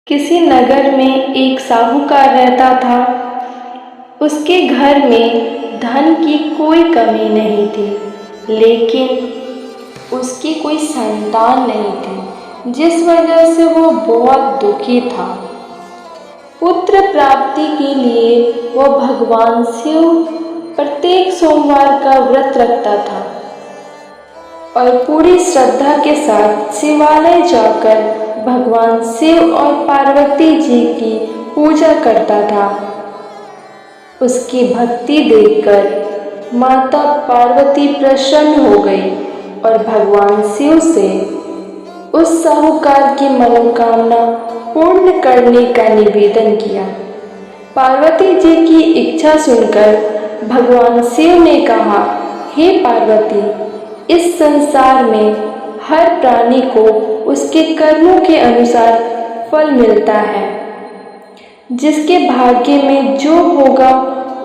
किसी नगर में एक साहूकार रहता था। उसके घर में धन की कोई कमी नहीं थी, लेकिन उसकी कोई संतान नहीं थी, जिस वजह से वो बहुत दुखी था। पुत्र प्राप्ति के लिए वह भगवान शिव प्रत्येक सोमवार का व्रत रखता था और पूरी श्रद्धा के साथ शिवालय जाकर भगवान शिव और पार्वती जी की पूजा करता था। उसकी भक्ति देखकर माता पार्वती प्रसन्न हो गई और भगवान शिव से उस साहूकार की मनोकामना पूर्ण करने का निवेदन किया। पार्वती जी की इच्छा सुनकर भगवान शिव ने कहा, हे पार्वती, इस संसार में हर प्राणी को उसके कर्मों के अनुसार फल मिलता है। जिसके भाग्य में जो होगा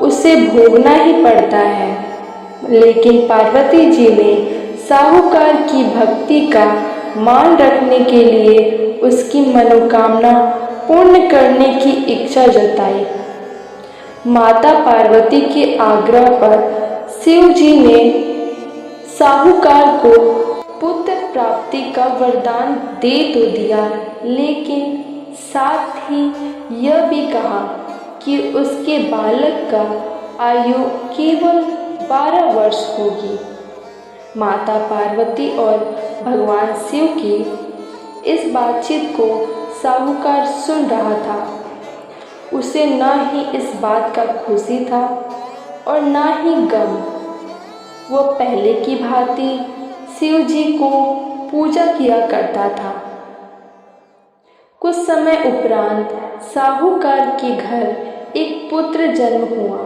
उसे भोगना ही पड़ता है। लेकिन पार्वती जी ने साहूकार की भक्ति का मान रखने के लिए उसकी मनोकामना पूर्ण करने की इच्छा जताई। माता पार्वती के आग्रह पर शिव जी ने साहूकार को पुत्र प्राप्ति का वरदान दे तो दिया, लेकिन साथ ही यह भी कहा कि उसके बालक का आयु केवल 12 वर्ष होगी। माता पार्वती और भगवान शिव की इस बातचीत को साहूकार सुन रहा था। उसे न ही इस बात का खुशी था और न ही गम। वह पहले की भांति शिव जी को पूजा किया करता था। कुछ समय उपरांत साहूकार के घर एक पुत्र जन्म हुआ।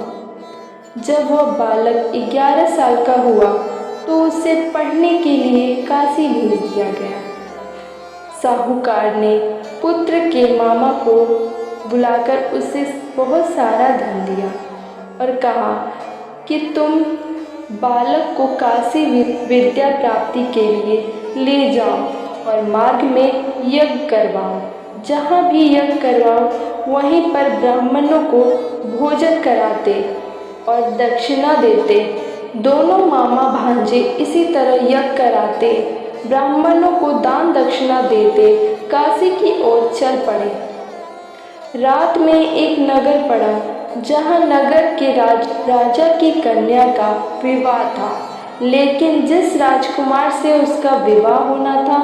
जब वह बालक 11 साल का हुआ तो उसे पढ़ने के लिए काशी भेज दिया गया। साहूकार ने पुत्र के मामा को बुलाकर उसे बहुत सारा धन दिया और कहा कि तुम बालक को काशी विद्या प्राप्ति के लिए ले जाओ और मार्ग में यज्ञ करवाओ। जहाँ भी यज्ञ करवाओ वहीं पर ब्राह्मणों को भोजन कराते और दक्षिणा देते। दोनों मामा भांजे इसी तरह यज्ञ कराते, ब्राह्मणों को दान दक्षिणा देते काशी की ओर चल पड़े। रात में एक नगर पड़ा जहाँ नगर के राजा की कन्या का विवाह था, लेकिन जिस राजकुमार से उसका विवाह होना था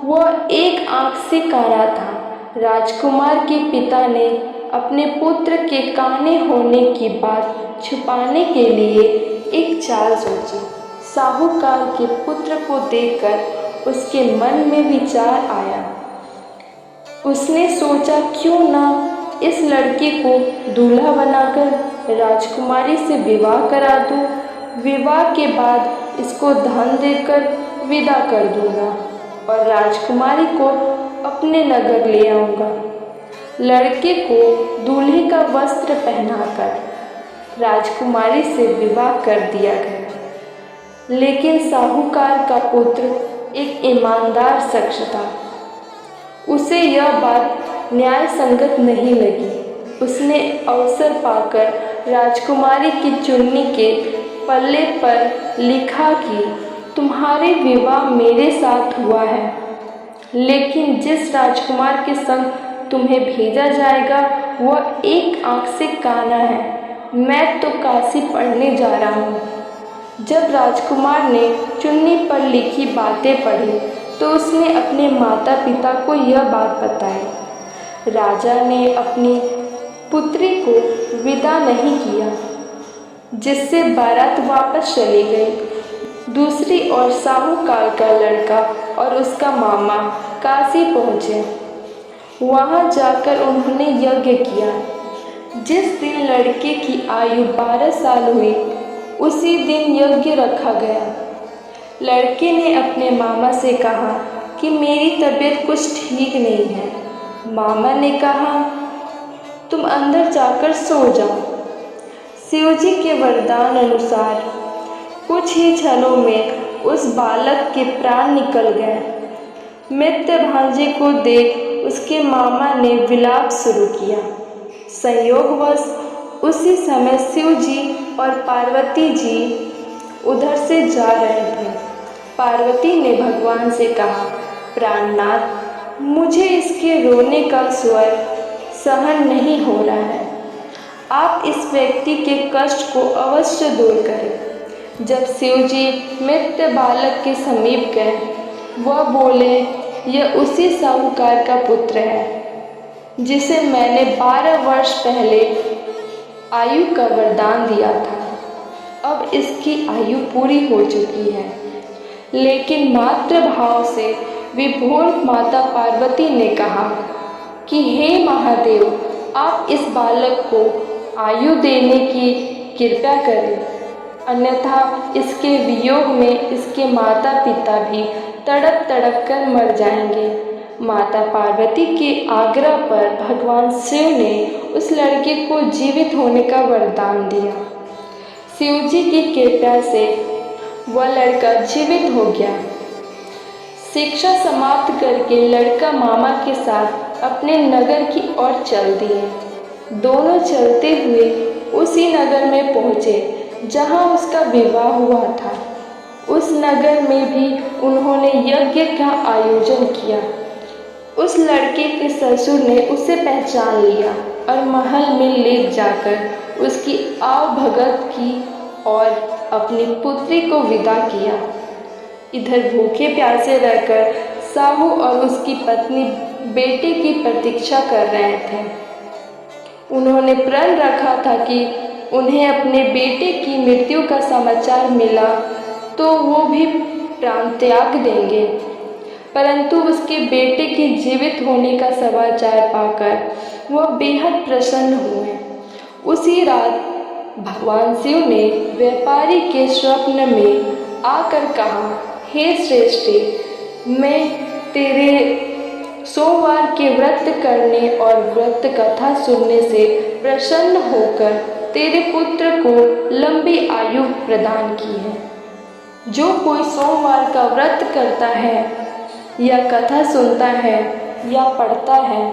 वह एक आंख से काला था। राजकुमार के पिता ने अपने पुत्र के काने होने की बात छुपाने के लिए एक चाल सोची। साहूकार के पुत्र को देखकर उसके मन में विचार आया। उसने सोचा, क्यों ना इस लड़के को दूल्हा बनाकर राजकुमारी से विवाह करा दूं। विवाह के बाद इसको धन देकर विदा कर दूंगा और राजकुमारी को अपने नगर ले आऊंगा। लड़के को दूल्हे का वस्त्र पहनाकर राजकुमारी से विवाह कर दिया गया। लेकिन साहूकार का पुत्र एक ईमानदार शख्स था। उसे यह बात न्याय संगत नहीं लगी। उसने अवसर पाकर राजकुमारी की चुन्नी के पल्ले पर लिखा कि तुम्हारे विवाह मेरे साथ हुआ है, लेकिन जिस राजकुमार के संग तुम्हें भेजा जाएगा वह एक आंख से काना है। मैं तो काशी पढ़ने जा रहा हूँ। जब राजकुमार ने चुन्नी पर लिखी बातें पढ़ी तो उसने अपने माता पिता को यह बात बताई। राजा ने अपनी पुत्री को विदा नहीं किया, जिससे बारात वापस चली गई। दूसरी ओर साहूकार का लड़का और उसका मामा काशी पहुँचे। वहाँ जाकर उन्होंने यज्ञ किया। जिस दिन लड़के की आयु 12 साल हुई उसी दिन यज्ञ रखा गया। लड़के ने अपने मामा से कहा कि मेरी तबीयत कुछ ठीक नहीं है। मामा ने कहा, तुम अंदर जाकर सो जाओ। शिवजी के वरदान अनुसार कुछ ही क्षणों में उस बालक के प्राण निकल गए। मित्र भांजे को देख उसके मामा ने विलाप शुरू किया। संयोगवश उसी समय शिव जी और पार्वती जी उधर से जा रहे थे। पार्वती ने भगवान से कहा, प्राणनाथ, मुझे इसके रोने का स्वर सहन नहीं हो रहा है। आप इस व्यक्ति के कष्ट को अवश्य दूर करें। जब शिव जी मृत बालक के समीप गए, वह बोले, यह उसी साहूकार का पुत्र है जिसे मैंने 12 वर्ष पहले आयु का वरदान दिया था। अब इसकी आयु पूरी हो चुकी है। लेकिन मातृभाव से विभोर माता पार्वती ने कहा कि हे महादेव, आप इस बालक को आयु देने की कृपा करें, अन्यथा इसके वियोग में इसके माता पिता भी तड़प तड़प कर मर जाएंगे। माता पार्वती के आग्रह पर भगवान शिव ने उस लड़के को जीवित होने का वरदान दिया। शिव जी की कृपा से वह लड़का जीवित हो गया। शिक्षा समाप्त करके लड़का मामा के साथ अपने नगर की ओर चल दिए। दोनों चलते हुए उसी नगर में पहुँचे जहाँ उसका विवाह हुआ था। उस नगर में भी उन्होंने यज्ञ का आयोजन किया। उस लड़के के ससुर ने उसे पहचान लिया और महल में ले जाकर उसकी आवभगत की और अपनी पुत्री को विदा किया। इधर भूखे प्यासे रहकर साहू और उसकी पत्नी बेटे की प्रतीक्षा कर रहे थे। उन्होंने प्रण रखा था कि उन्हें अपने बेटे की मृत्यु का समाचार मिला तो वो भी प्राण त्याग देंगे, परंतु उसके बेटे के जीवित होने का समाचार पाकर वह बेहद प्रसन्न हुए। उसी रात भगवान शिव ने व्यापारी के स्वप्न में आकर कहा, हे श्रेष्ठी, मैं तेरे सोमवार के व्रत करने और व्रत कथा सुनने से प्रसन्न होकर तेरे पुत्र को लंबी आयु प्रदान की है। जो कोई सोमवार का व्रत करता है या कथा सुनता है या पढ़ता है,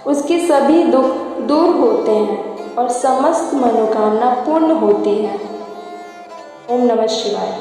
उसके सभी दुख दूर होते हैं और समस्त मनोकामना पूर्ण होती है। ओम नमः शिवाय।